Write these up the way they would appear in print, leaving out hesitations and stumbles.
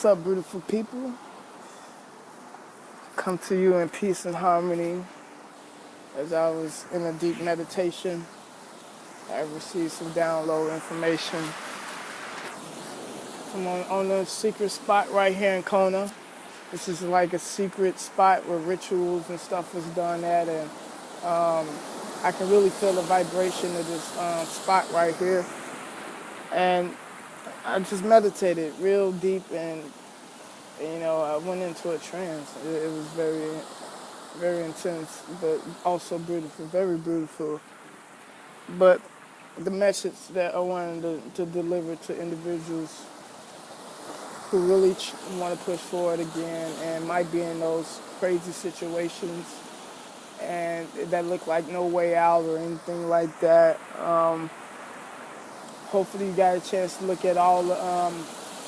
What's up, beautiful people? Come to you in peace and harmony. As I was in a deep meditation, I received some download information from on a secret spot right here in Kona. This is like a secret spot where rituals and stuff was done at, and I can really feel the vibration of this spot right here. And I just meditated real deep, and I went into a trance. It was very, very intense, but also beautiful, very beautiful. But the message that I wanted to deliver to individuals who really want to push forward again and might be in those crazy situations and that look like no way out or anything like that. Hopefully you got a chance to look at all the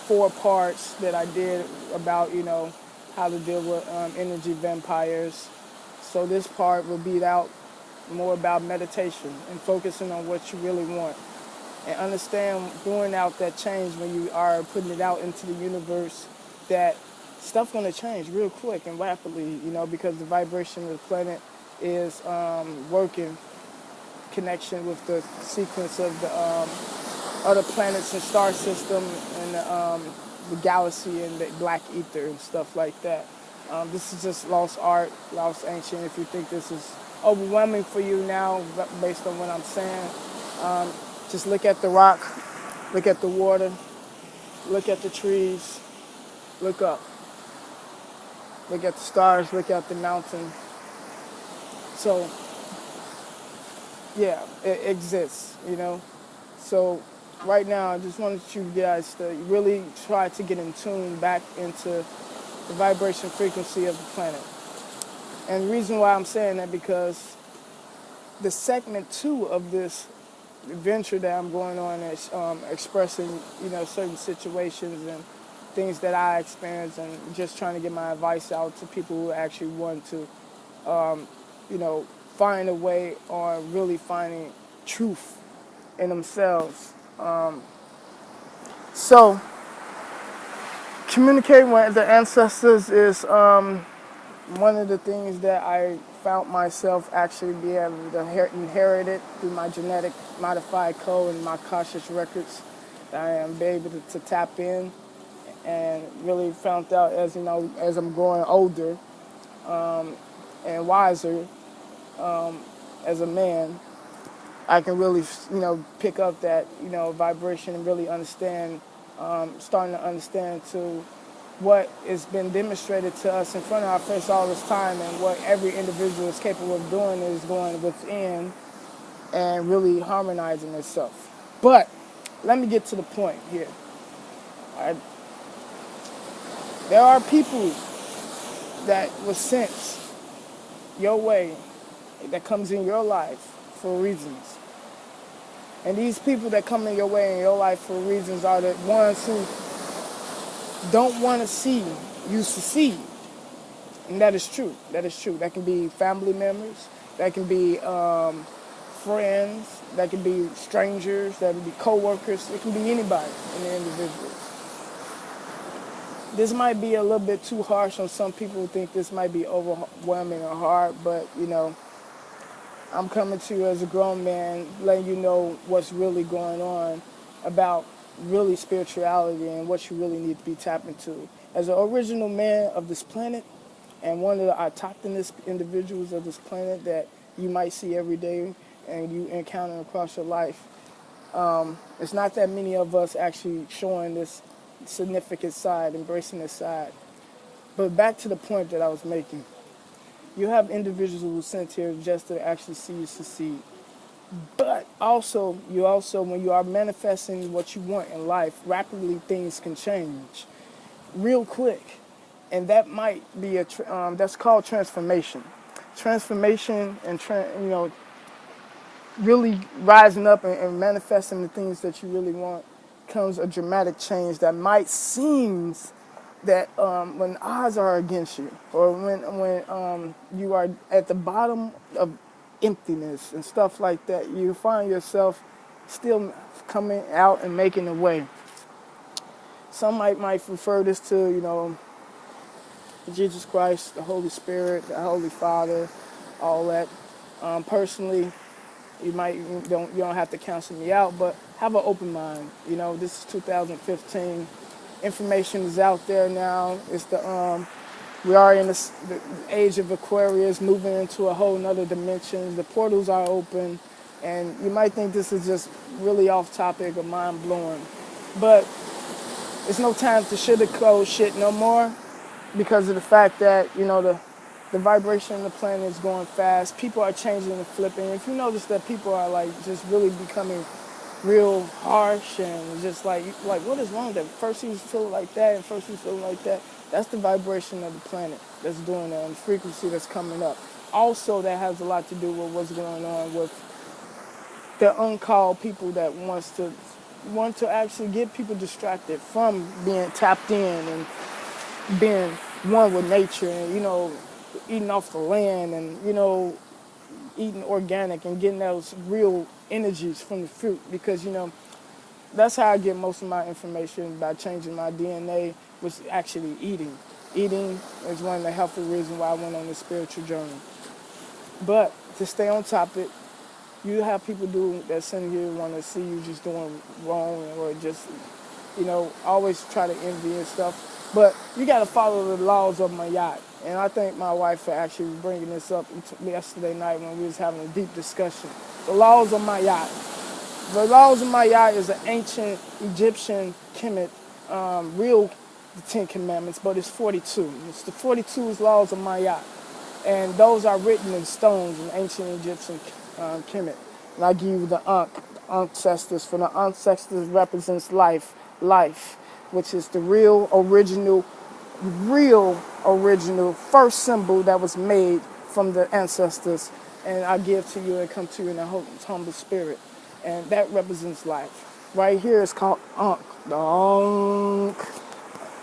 four parts that I did about, how to deal with energy vampires. So this part will be out more about meditation and focusing on what you really want. And understand throwing out that change when you are putting it out into the universe, that stuff's going to change real quick and rapidly, because the vibration of the planet is working connection with the sequence of the other planets and star system and the galaxy and the black ether and stuff like that. This is just lost art, lost ancient. If you think this is overwhelming for you now based on what I'm saying, just look at the rock, look at the water, look at the trees, look up. Look at the stars, look at the mountain. So, yeah, it exists, So right now, I just wanted you guys to really try to get in tune back into the vibration frequency of the planet. And the reason why I'm saying that, because the segment 2 of this adventure that I'm going on is expressing, certain situations and things that I experience, and just trying to get my advice out to people who actually want to, find a way on really finding truth in themselves. So, communicating with the ancestors is one of the things that I found myself actually be able to inherit it through my genetic modified code and my Akashic records. I am able to tap in, and really found out as as I'm growing older and wiser as a man, I can really pick up that vibration and really understand, starting to understand to what has been demonstrated to us in front of our face all this time, and what every individual is capable of doing is going within and really harmonizing itself. But let me get to the point here. There are people that was sent your way, that comes in your life for reasons. And these people that come in your way in your life for reasons are the ones who don't want to see you succeed. And that is true. That is true. That can be family members. That can be friends. That can be strangers. That can be co-workers. It can be anybody in the individual. This might be a little bit too harsh on some people who think this might be overwhelming or hard, but, I'm coming to you as a grown man, letting you know what's really going on about really spirituality and what you really need to be tapped into. As an original man of this planet, and one of the autochthonous individuals of this planet that you might see every day and you encounter across your life, it's not that many of us actually showing this significant side, embracing this side. But back to the point that I was making. You have individuals who were sent here just to actually see you succeed. But also, when you are manifesting what you want in life, rapidly things can change real quick. And that might be that's called transformation. Transformation and, really rising up and manifesting the things that you really want comes a dramatic change that might seem that when odds are against you, or when you are at the bottom of emptiness and stuff like that, you find yourself still coming out and making a way. Some might refer this to, Jesus Christ, the Holy Spirit, the Holy Father, all that. Personally, you don't have to cancel me out, but have an open mind. This is 2015. Information is out there now. We are in the age of Aquarius, moving into a whole nother dimension. The portals are open, and you might think this is just really off topic or mind blowing, but it's no time to sugarcoat shit no more, because of the fact that the vibration of the planet is going fast. People are changing and flipping. If you notice that people are like just really becoming real harsh and just like what is wrong with that? First you feel like that and first you feel like that. That's the vibration of the planet that's doing that, and the frequency that's coming up. Also, that has a lot to do with what's going on with the uncalled people that want to actually get people distracted from being tapped in and being one with nature, and eating off the land, and eating organic and getting those real energies from the fruit, because that's how I get most of my information, by changing my DNA, was actually eating. Eating is one of the healthy reasons why I went on this spiritual journey. But to stay on topic, you have people that send you want to see you just doing wrong, or just always try to envy and stuff. But you got to follow the laws of Mayat. And I thank my wife for actually bringing this up yesterday night when we was having a deep discussion. The laws of Mayat. The laws of Mayat is an ancient Egyptian Kemet, real the Ten Commandments, but it's 42. It's the 42 laws of Mayat. And those are written in stones in ancient Egyptian Kemet. And I give you the ancestors. For the ancestors represents life, which is the real original first symbol that was made from the ancestors. And I give to you and come to you in a humble spirit. And that represents life. Right here is called Ankh. The Ankh.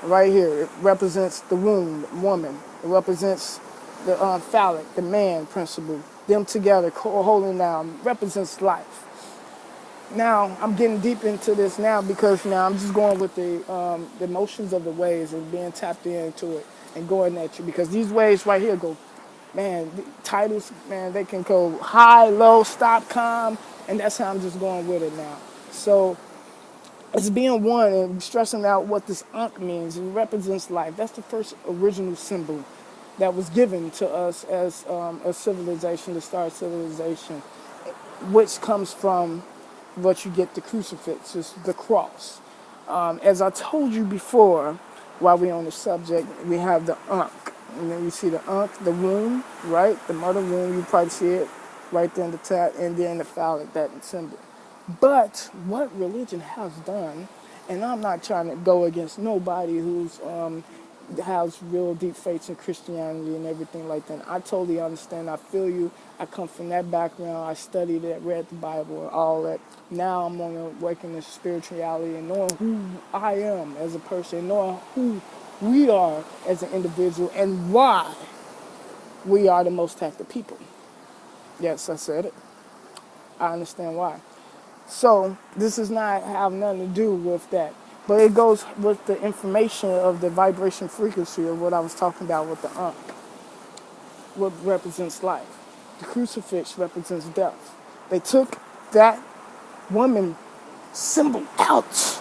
Right here, it represents the womb, woman. It represents the phallic, the man principle. Them together, holding down, represents life. Now, I'm getting deep into this now, because now I'm just going with the motions of the waves and being tapped into it and going at you, because these waves right here go, man, the titles, man, they can go high, low, stop, calm, and that's how I'm just going with it now. So it's being one and stressing out what this Ankh means. It represents life. That's the first original symbol that was given to us as a civilization, the star civilization, which comes from what you get, the crucifix, is the cross. As I told you before, while we're on the subject, we have the Ankh. And then you see the Ankh, the womb, right? The mother womb, you probably see it right there in the tat, and then the phallic, that symbol. But what religion has done, and I'm not trying to go against nobody who's has real deep faith in Christianity and everything like that. I totally understand. I feel you. I come from that background. I studied it, read the Bible, and all that. Now I'm on awakening to spirituality and knowing who I am as a person, knowing who we are as an individual, and why we are the most active people. Yes, I said it. I understand why. So this does not have nothing to do with that. But it goes with the information of the vibration frequency of what I was talking about with the Ankh. What represents life. The crucifix represents death. They took that woman symbol out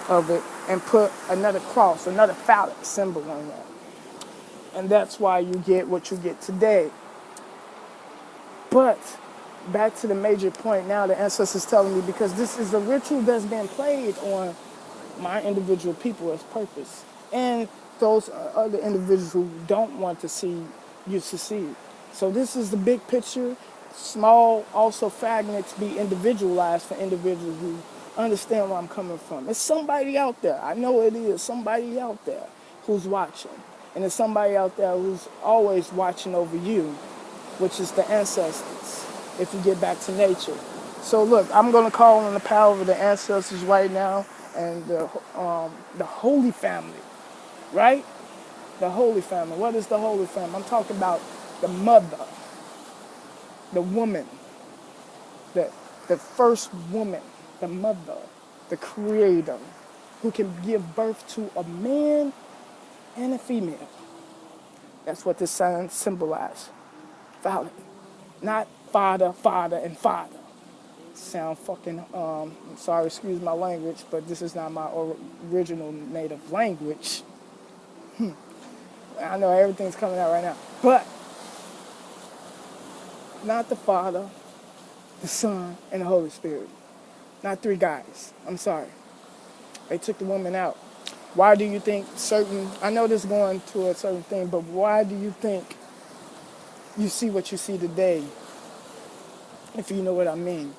of it and put another cross, another phallic symbol on that. And that's why you get what you get today. But back to the major point now, the ancestors telling me, because this is a ritual that's been played on my individual people as purpose, and those other individuals who don't want to see you succeed. So this is the big picture. Small also fragments be individualized for individuals who understand where I'm coming from. It's somebody out there. I know it is somebody out there who's watching, and there's somebody out there who's always watching over you, which is the ancestors, if you get back to nature. So look, I'm going to call on the power of the ancestors right now, and the Holy Family, right? The Holy Family. What is the Holy Family? I'm talking about the mother, the woman, the first woman, the mother, the creator, who can give birth to a man and a female. That's what this sign symbolizes. Phallic. Not father, father, and father. Sound fucking, I'm sorry, excuse my language, but this is not my original native language. I know everything's coming out right now. But not the Father, the Son, and the Holy Spirit. Not three guys. I'm sorry. They took the woman out. Why do you think I know this is going to a certain thing, but why do you think you see what you see today, if you know what I mean?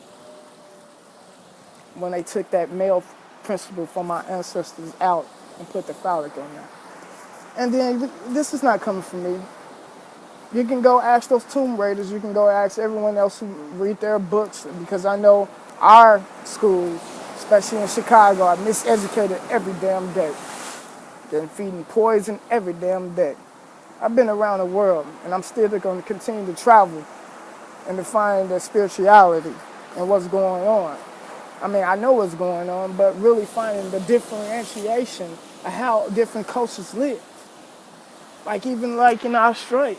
When they took that male principle from our ancestors out and put the phallic on there. And then, this is not coming from me. You can go ask those Tomb Raiders. You can go ask everyone else who read their books, because I know our schools, especially in Chicago, are miseducated every damn day. They're feeding poison every damn day. I've been around the world, and I'm still going to continue to travel and to find the spirituality and what's going on. I mean, I know what's going on, but really finding the differentiation of how different cultures live. Like even like in Australia,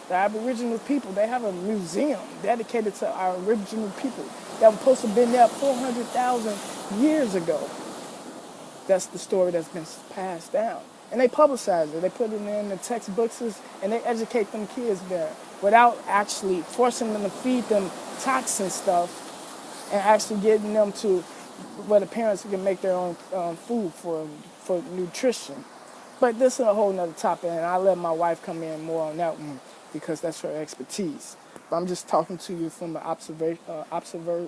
the Aboriginal people, they have a museum dedicated to our original people that was supposed to have been there 400,000 years ago. That's the story that's been passed down. And they publicize it. They put it in the textbooks and they educate them kids there without actually forcing them to feed them toxin stuff and actually getting them to where the parents can make their own food for nutrition. But this is a whole nother topic, and I'll let my wife come in more on that one because that's her expertise. But I'm just talking to you from the observer.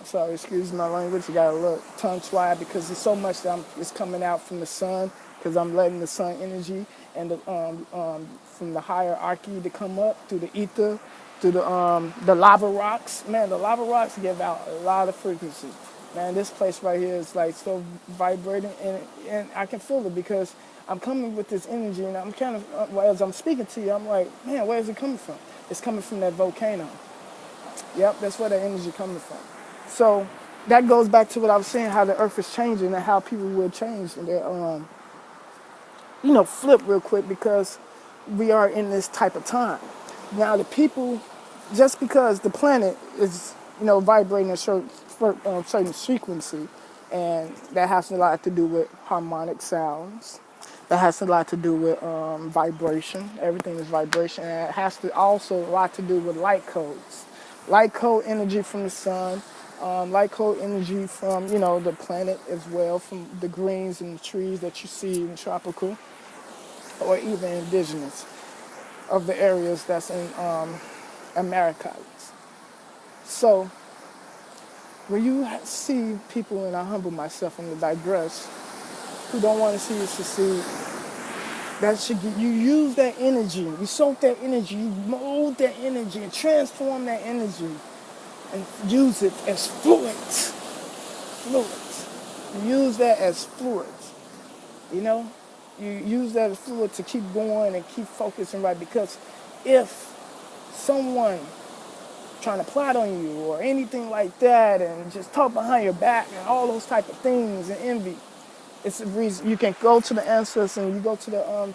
Sorry, excuse my language. You got a little tongue tied because there's so much that is coming out from the sun, because I'm letting the sun energy and from the hierarchy to come up through the ether, through the lava rocks. Man, the lava rocks give out a lot of frequency. Man, this place right here is like so vibrating, and I can feel it because I'm coming with this energy, and I'm kind of, as I'm speaking to you, I'm like, man, where is it coming from? It's coming from that volcano. Yep, that's where that energy coming from. So that goes back to what I was saying, how the earth is changing and how people will change and they're, flip real quick because we are in this type of time. Now the people, just because the planet is, vibrating a certain frequency, and that has a lot to do with harmonic sounds. That has a lot to do with vibration. Everything is vibration. And it has to also a lot to do with light codes. Light code energy from the sun. Light code energy from, the planet as well, from the greens and the trees that you see in tropical or even indigenous of the areas that's in Americas. So when you see people, and I humble myself and to digress, who don't want to see you succeed, you use that energy, you soak that energy, you mold that energy and transform that energy and use it as fluids. You use that as fluids. You use that as fluid to keep going and keep focusing right, because if someone trying to plot on you or anything like that and just talk behind your back and all those type of things and envy, it's a reason you can go to the ancestors and you go to the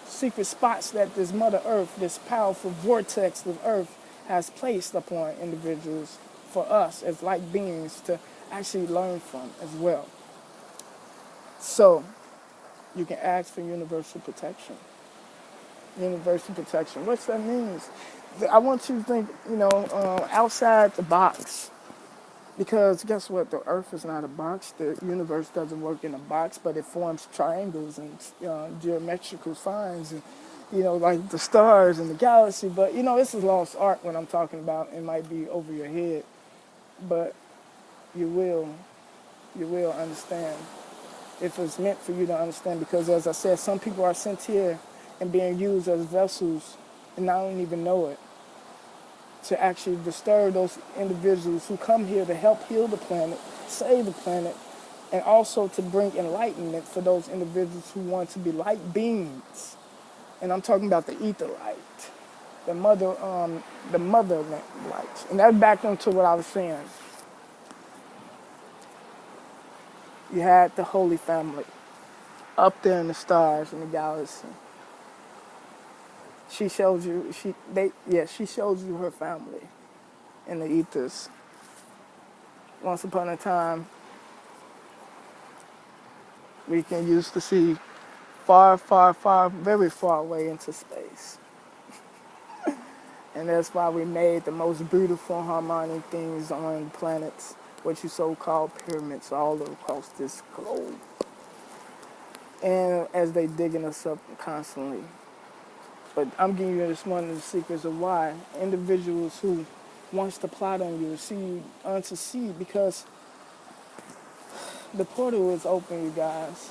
secret spots that this Mother Earth, this powerful vortex of Earth has placed upon individuals for us as light beings to actually learn from as well. So you can ask for universal protection. Universal protection. What that means? I want you to think, outside the box. Because guess what? The Earth is not a box. The universe doesn't work in a box, but it forms triangles and geometrical signs and, like the stars and the galaxy. But, this is lost art when I'm talking about. It might be over your head, but you will understand if it's meant for you to understand. Because as I said, some people are sent here and being used as vessels and I don't even know it, to actually disturb those individuals who come here to help heal the planet, save the planet, and also to bring enlightenment for those individuals who want to be light beings. And I'm talking about the ether light, the mother light. And that back into what I was saying. You had the Holy Family up there in the stars in the galaxy. She showed you she showed you her family in the ethers. Once upon a time, we can used to see far, far, far, very far away into space. And that's why we made the most beautiful harmonic things on planets, what you so-called pyramids, all across this globe. And as they digging us up constantly. But I'm giving you just one of the secrets of why individuals who wants to plot on you see you unsucceed, because the portal is open, you guys.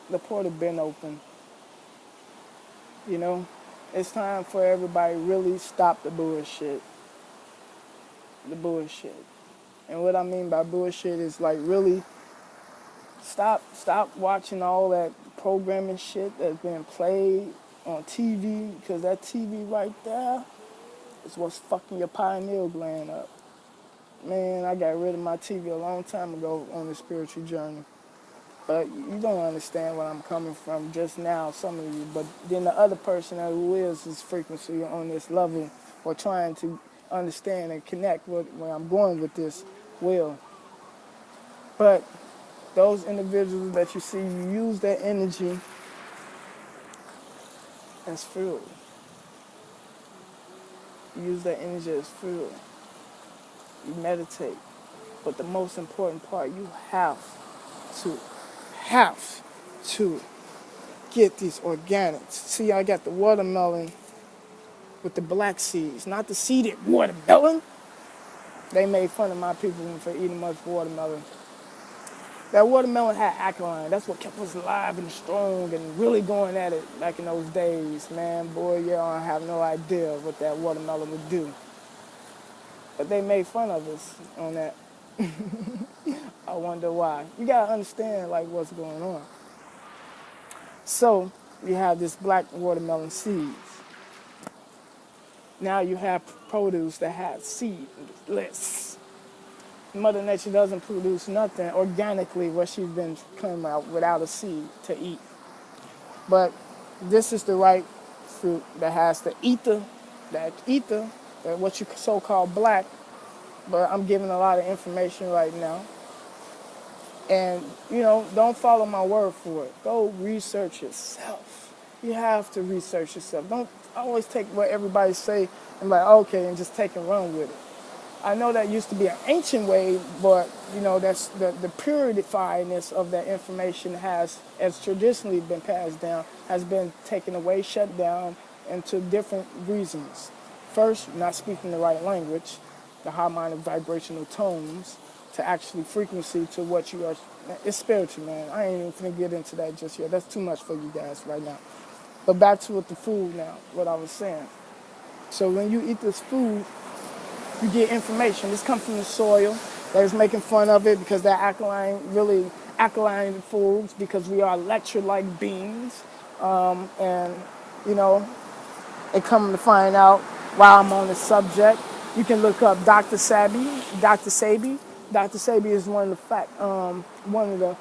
The portal been open. You know, it's time for everybody to really stop the bullshit. The bullshit. And what I mean by bullshit is like really stop watching all that programming shit that's being played on TV, because that TV right there is what's fucking your pineal gland up. Man, I got rid of my TV a long time ago on the spiritual journey. But you don't understand where I'm coming from just now, some of you. But then the other person who is this frequency on this level, or trying to understand and connect with where I'm going with this will. But those individuals that you see, you use that energy as fuel. You use that energy as fuel. You meditate. But the most important part, you have to get these organics. See, I got the watermelon with the black seeds, not the seeded watermelon. They made fun of my people for eating much watermelon. That watermelon had alkaline. That's what kept us alive and strong and really going at it back in those days, man. Boy, you don't have no idea what that watermelon would do. But they made fun of us on that. I wonder why. You gotta understand like what's going on. So you have this black watermelon seeds. Now you have produce that has seedless. Mother Nature doesn't produce nothing organically where she's been coming out without a seed to eat. But this is the right fruit that has the ether, that what you so-called black, but I'm giving a lot of information right now. And, you know, don't follow my word for it. Go research yourself. You have to research yourself. Don't always take what everybody say and like, okay, and just take and run with it. I know that used to be an ancient way, but, you know, that's the purifiedness of that information has traditionally been passed down, has been taken away, shut down into different reasons. First, not speaking the right language, the harmonic vibrational tones, to actually frequency to what you are. It's spiritual, man. I ain't even finna get into that just yet. That's too much for you guys right now. But back to with the food now, what I was saying. So when you eat this food, you get information. This comes from the soil. They was making fun of it because they're really alkaline foods, because we are electrolyte beings. And, you know, they come to find out while I'm on the subject. You can look up Dr. Sebi. Dr. Sebi is one of the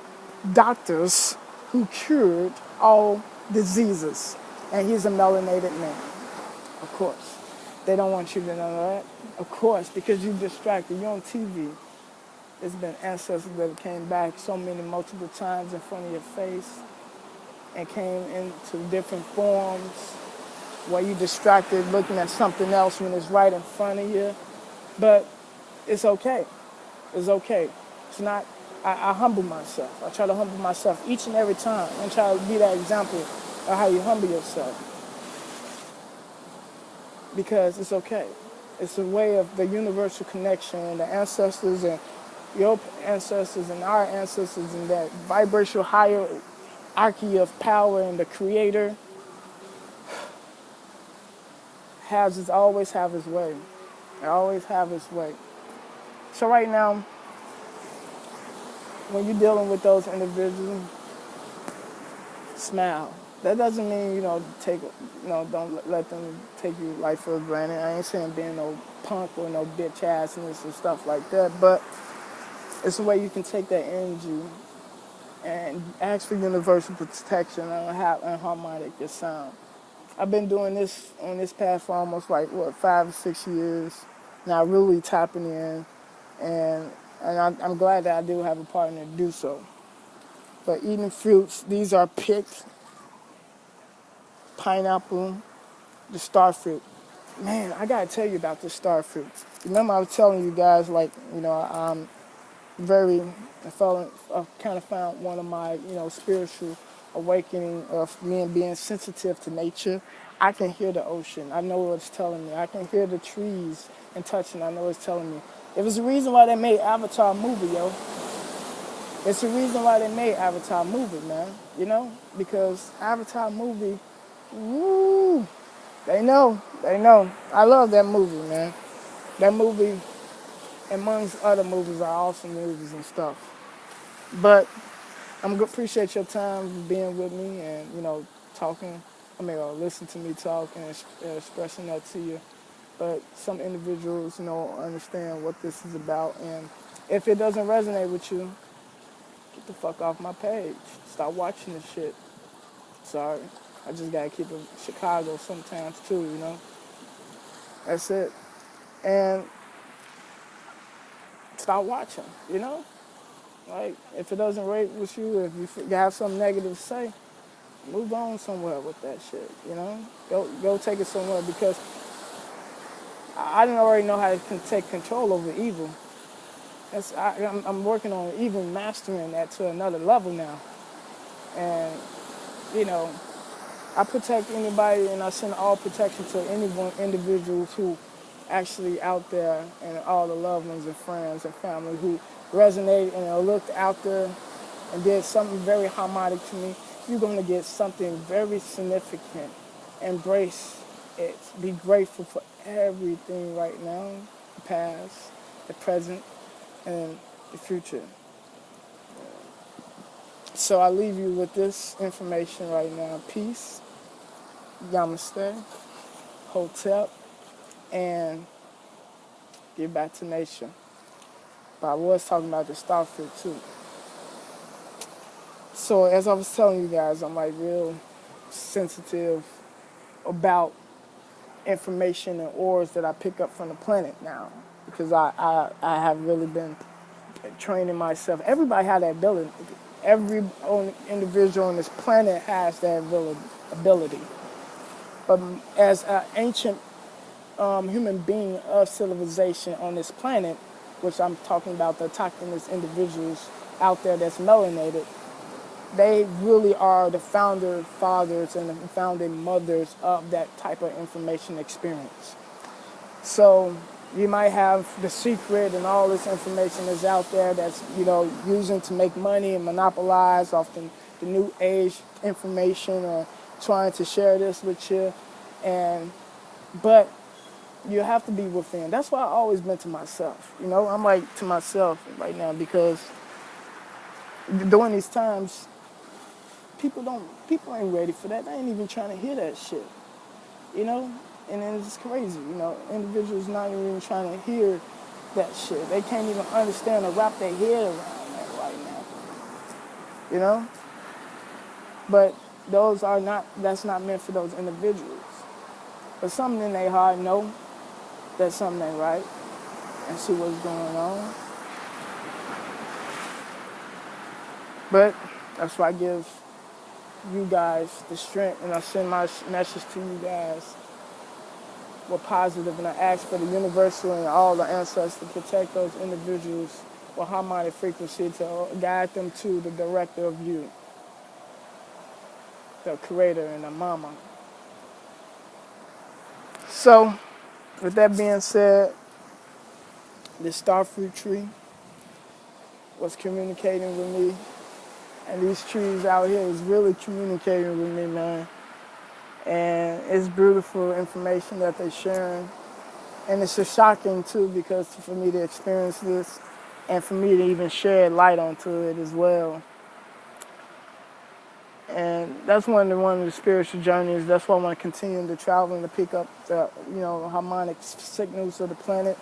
doctors who cured all diseases. And he's a melanated man, of course. They don't want you to know that, of course, because you're distracted. You're on TV. There's been ancestors that came back multiple times in front of your face and came into different forms where you're distracted looking at something else when it's right in front of you. But it's okay. It's okay. It's not, I humble myself. I try to humble myself each and every time and try to be that example of how you humble yourself. Because it's okay. It's a way of the universal connection and the ancestors and your ancestors and our ancestors and that vibrational hierarchy of power and the creator always have his way. Always have his way. So right now, when you're dealing with those individuals, smile. That doesn't mean, don't let them take your life for granted. I ain't saying being no punk or no bitch assness and stuff like that, but it's a way you can take that energy and ask for universal protection on how harmonic your sound. I've been doing this on this path for almost like what 5 or 6 years. Now really tapping in, and I'm glad that I do have a partner to do so. But eating fruits, these are picked pineapple, the star fruit. Man, I gotta tell you about the star fruit. Remember I was telling you guys like I'm very I kind of found one of my spiritual awakening of me and being sensitive to nature. I can hear the ocean. I know what it's telling me. I can hear the trees and touching. I know what it's telling me. It was the reason why they made Avatar movie, yo. It's the reason why they made Avatar movie, man. Because Avatar movie, woo, they know. I love that movie, man. That movie, amongst other movies, are awesome movies and stuff. But appreciate your time being with me and talking. Listen to me talk and expressing that to you. But some individuals, understand what this is about, and if it doesn't resonate with you, get the fuck off my page. Stop watching this shit. Sorry, I just gotta keep it Chicago sometimes too. That's it. And stop watching. Like, if it doesn't rate with you, if you have something negative to say, move on somewhere with that shit. Go take it somewhere, because I didn't already know how to take control over evil. I'm working on even mastering that to another level now. And, I protect anybody, and I send all protection to anyone, individuals who actually out there, and all the loved ones and friends and family who resonate and looked out there and did something very harmonic to me. You're going to get something very significant. Embrace it. Be grateful for everything right now, the past, the present, and the future. So I leave you with this information right now. Peace, namaste, hotep, and get back to nature. But I was talking about the starfruit too. So as I was telling you guys, I'm like real sensitive about information and ores that I pick up from the planet now, because I have really been training myself. Everybody has that ability. Every individual on this planet has that ability. But as an ancient human being of civilization on this planet, which I'm talking about the autochthonous individuals out there that's melanated, they really are the founder fathers and the founding mothers of that type of information experience. So you might have the secret and all this information that's out there that's, using to make money and monopolize off the new age information, or trying to share this with you. But you have to be within. That's why I've always been to myself. I'm like to myself right now, because during these times, people ain't ready for that. They ain't even trying to hear that shit. And then it's crazy. Individuals not even trying to hear that shit. They can't even understand or wrap their head around that right now. But that's not meant for those individuals. But something in their heart know that something ain't right, and see what's going on. But that's why I give you guys the strength, and I send my message to you guys with positive, and I ask for the universal and all the ancestors to protect those individuals with harmonic frequency, to guide them to the director of you, the creator and the mama. So, with that being said, this starfruit tree was communicating with me, and these trees out here is really communicating with me, man. And it's beautiful information that they're sharing. And it's just shocking, too, because for me to experience this and for me to even shed light onto it as well. And that's one of the spiritual journeys. That's why I want to continue to travel and to pick up the, harmonic signals of the planet.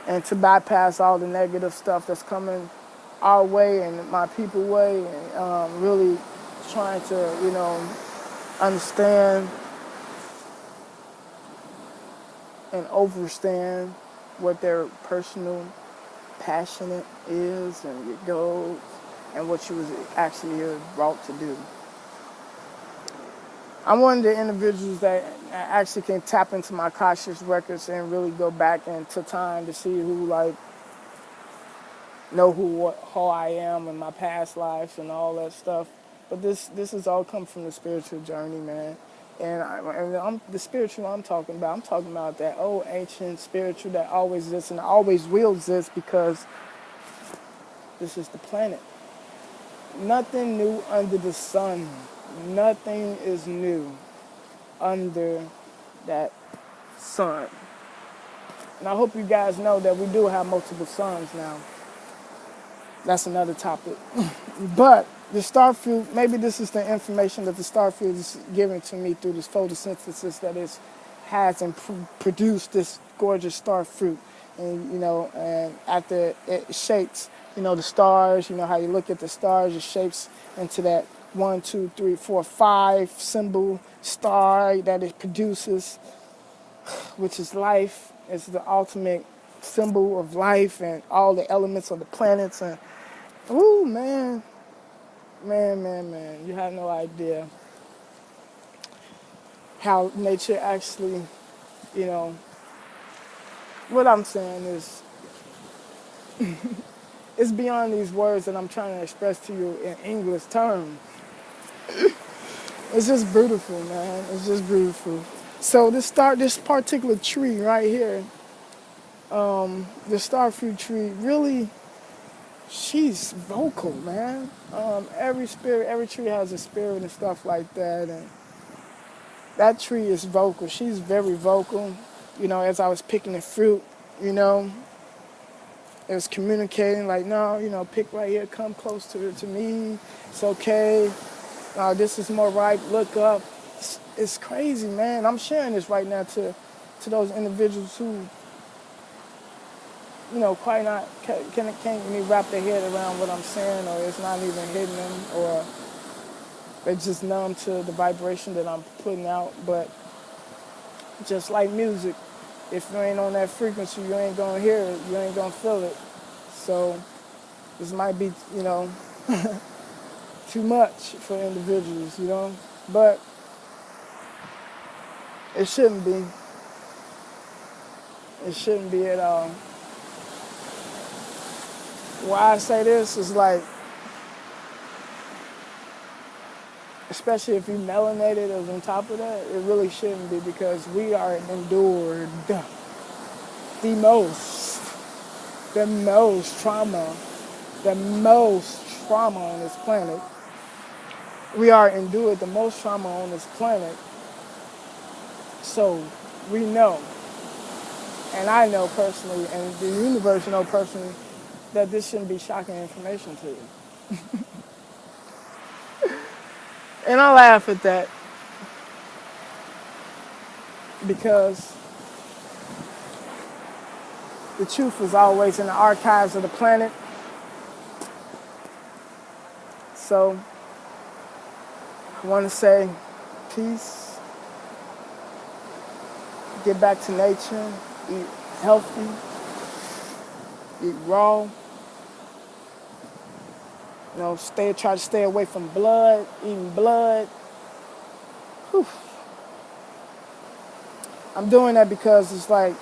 and to bypass all the negative stuff that's coming our way and my people way, and really trying to, understand and overstand what their personal passionate is and your goals and what you was actually here brought to do. I'm one of the individuals that actually can tap into my Akashic records and really go back into time to see who, like, know how I am in my past lives and all that stuff. But this has all come from the spiritual journey, man. And I'm the spiritual I'm talking about. I'm talking about that old ancient spiritual that always exists and always will exist, because this is the planet. Nothing new under the sun. Nothing is new under that sun. And I hope you guys know that we do have multiple suns now. That's another topic. But the star fruit, maybe this is the information that the star fruit is giving to me through this photosynthesis that it has and produced this gorgeous star fruit. And, and after it shapes, the stars, how you look at the stars, it shapes into that 1, 2, 3, 4, 5 symbol star that it produces, which is life. It's the ultimate symbol of life and all the elements of the planets. And, ooh, man, you have no idea how nature actually, what I'm saying is, it's beyond these words that I'm trying to express to you in English terms. It's just beautiful, man. It's just beautiful. So this particular tree right here, the starfruit tree, really, she's vocal, man. Every tree has a spirit and stuff like that, and that tree is vocal. She's very vocal. As I was picking the fruit, it was communicating like, no, pick right here, come close to me. It's okay. This is more ripe. Look up. It's crazy, man. I'm sharing this right now to those individuals who, quite not can't even wrap their head around what I'm saying, or it's not even hitting them, or they're just numb to the vibration that I'm putting out. But just like music, if you ain't on that frequency, you ain't gonna hear it. You ain't gonna feel it. So this might be, too much for individuals, but it shouldn't be. It shouldn't be at all. Why I say this is like, especially if you melanated or on top of that, it really shouldn't be, because we are endured the most trauma on this planet. We are endured the most trauma on this planet. So we know, and I know personally, and the universe know personally, that this shouldn't be shocking information to you. And I laugh at that, because the truth is always in the archives of the planet. So I want to say peace, get back to nature, eat healthy, eat raw, try to stay away from blood, eating blood. Whew. I'm doing that because it's like,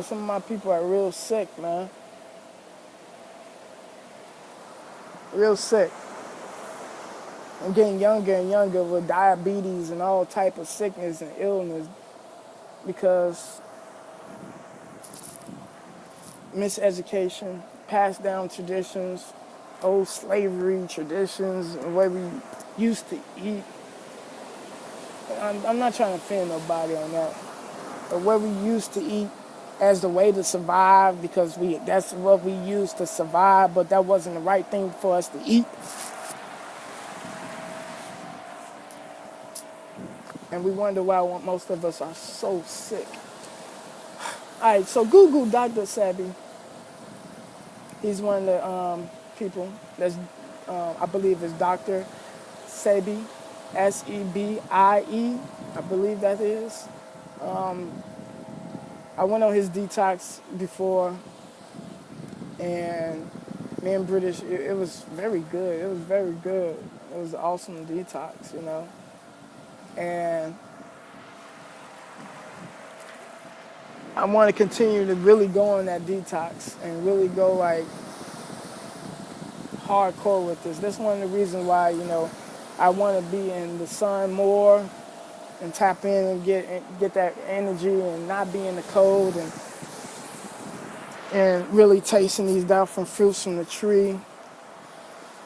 some of my people are real sick, man. Real sick. I'm getting younger and younger with diabetes and all type of sickness and illness, because miseducation, passed down traditions, old slavery traditions, the way we used to eat. I'm not trying to offend nobody on that, but what we used to eat as the way to survive, because that's what we used to survive, but that wasn't the right thing for us to eat. And we wonder why most of us are so sick. All right, so Google Dr. Sebi. He's one of the people that's, I believe, is Dr. Sebi, Sebie. I believe that is. I went on his detox before, and me and British, it was very good. It was very good. It was an awesome detox, you know. And I want to continue to really go on that detox and really go like hardcore with this. That's one of the reasons why, you know, I want to be in the sun more and tap in and get that energy and not be in the cold and really tasting these different fruits from the tree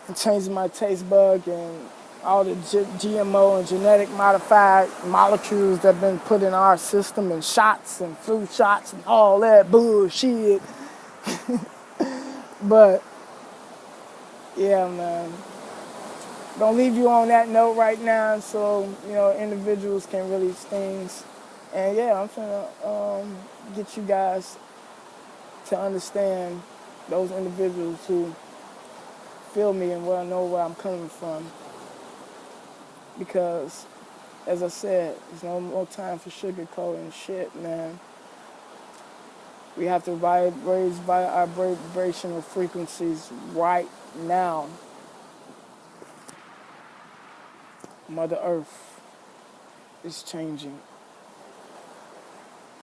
and changing my taste bug and all the GMO and genetic modified molecules that have been put in our system and shots and flu shots and all that bullshit. But yeah, man. Don't leave you on that note right now, so you know individuals can release things. And yeah, I'm gonna get you guys to understand those individuals who feel me and where I know where I'm coming from. Because, as I said, there's no more time for sugarcoating shit, man. We have to raise our vibrational frequencies right now. Mother Earth is changing.